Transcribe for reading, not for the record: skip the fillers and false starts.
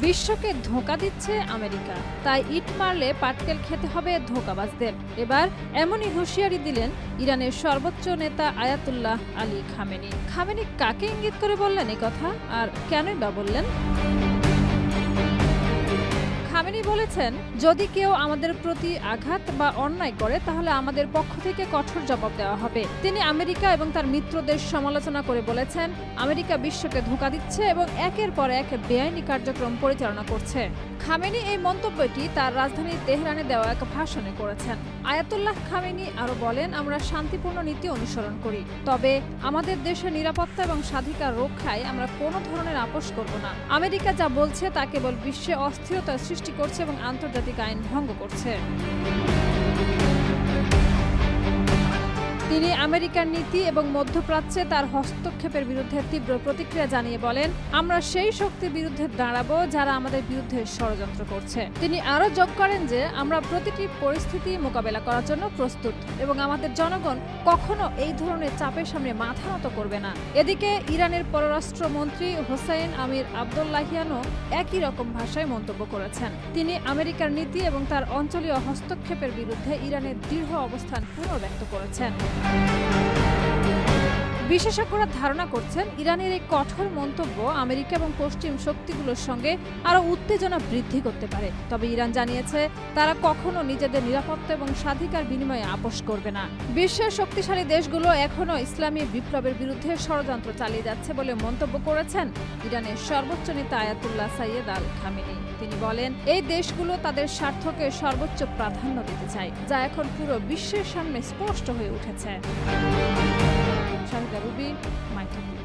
বিশ্বকে ধোঁকা দিচ্ছে আমেরিকা, তাই ইট মারলে পাটকেল খেতে হবে ধোঁকাবাজদের। এবার এমনই হুঁশিয়ারি দিলেন ইরানের সর্বোচ্চ নেতা আয়াতুল্লাহ আলী খামেনি। খামেনি কাকে ইঙ্গিত করে বললেন এই কথা, আর কেনই বা বললেন? খামেনি বলেছেন, যদি কেউ আমাদের প্রতি আঘাত বা অন্যায় করে তাহলে আমাদের পক্ষ থেকে কঠোর জবাব দেওয়া হবে। তিনি আমেরিকা এবং তার মিত্রদের সমালোচনা করে বলেছেন, আমেরিকা বিশ্বকে ধোঁকা দিচ্ছে এবং একের পর এক বেআইনি কার্যক্রম পরিচালনা করছে। খামেনি এই মন্তব্যটি তার রাজধানী তেহরানে দেওয়া এক ভাষণে করেছেন। আয়াতুল্লাহ খামেনি আরো বলেন, আমরা শান্তিপূর্ণ নীতি অনুসরণ করি, তবে আমাদের দেশের নিরাপত্তা এবং স্বাধিকার রক্ষায় আমরা কোনো ধরনের আপোষ করব না। আমেরিকা যা বলছে তা কেবল বিশ্বে অস্থিরতা সৃষ্টি করছে এবং আন্তর্জাতিক আইন ভঙ্গ করছে। তিনি আমেরিকার নীতি এবং মধ্যপ্রাচ্যে তার হস্তক্ষেপের বিরুদ্ধে তীব্র প্রতিক্রিয়া জানিয়ে বলেন, আমরা সেই শক্তির বিরুদ্ধে দাঁড়াবো যারা আমাদের বিরুদ্ধে ষড়যন্ত্র করছে। তিনি আরও যোগ করেন যে আমরা প্রতিটি পরিস্থিতি মোকাবেলা করার জন্য প্রস্তুত এবং আমাদের জনগণ কখনো এই ধরনের চাপের সামনে মাথা নত করবে না। এদিকে ইরানের পররাষ্ট্রমন্ত্রী হোসাইন আমির আবদুল্লাহিয়ানও একই রকম ভাষায় মন্তব্য করেছেন। তিনি আমেরিকার নীতি এবং তার অঞ্চলীয় হস্তক্ষেপের বিরুদ্ধে ইরানের দৃঢ় অবস্থান পুনর্ব্যক্ত করেছেন। বিশেষজ্ঞরা ধারণা করছেন, ইরানের এই কঠোর মন্তব্য আমেরিকা এবং পশ্চিম শক্তিগুলোর সঙ্গে আরও উত্তেজনা বৃদ্ধি করতে পারে। তবে ইরান জানিয়েছে, তারা কখনো নিজেদের নিরাপত্তা এবং স্বাধিকার বিনিময়ে আপোষ করবে না। বিশ্বের শক্তিশালী দেশগুলো এখনও ইসলামী বিপ্লবের বিরুদ্ধে ষড়যন্ত্র চালিয়ে যাচ্ছে বলে মন্তব্য করেছেন ইরানের সর্বোচ্চ নেতা আয়াতুল্লাহ সাইয়েদ আল খামেনি। তিনি বলেন, এই দেশগুলো তাদের স্বার্থকে সর্বোচ্চ প্রাধান্য দিতে চায়, যা এখন পুরো বিশ্বের সামনে স্পষ্ট হয়ে উঠেছে। শাহিদা রুবি, মাই টিভি।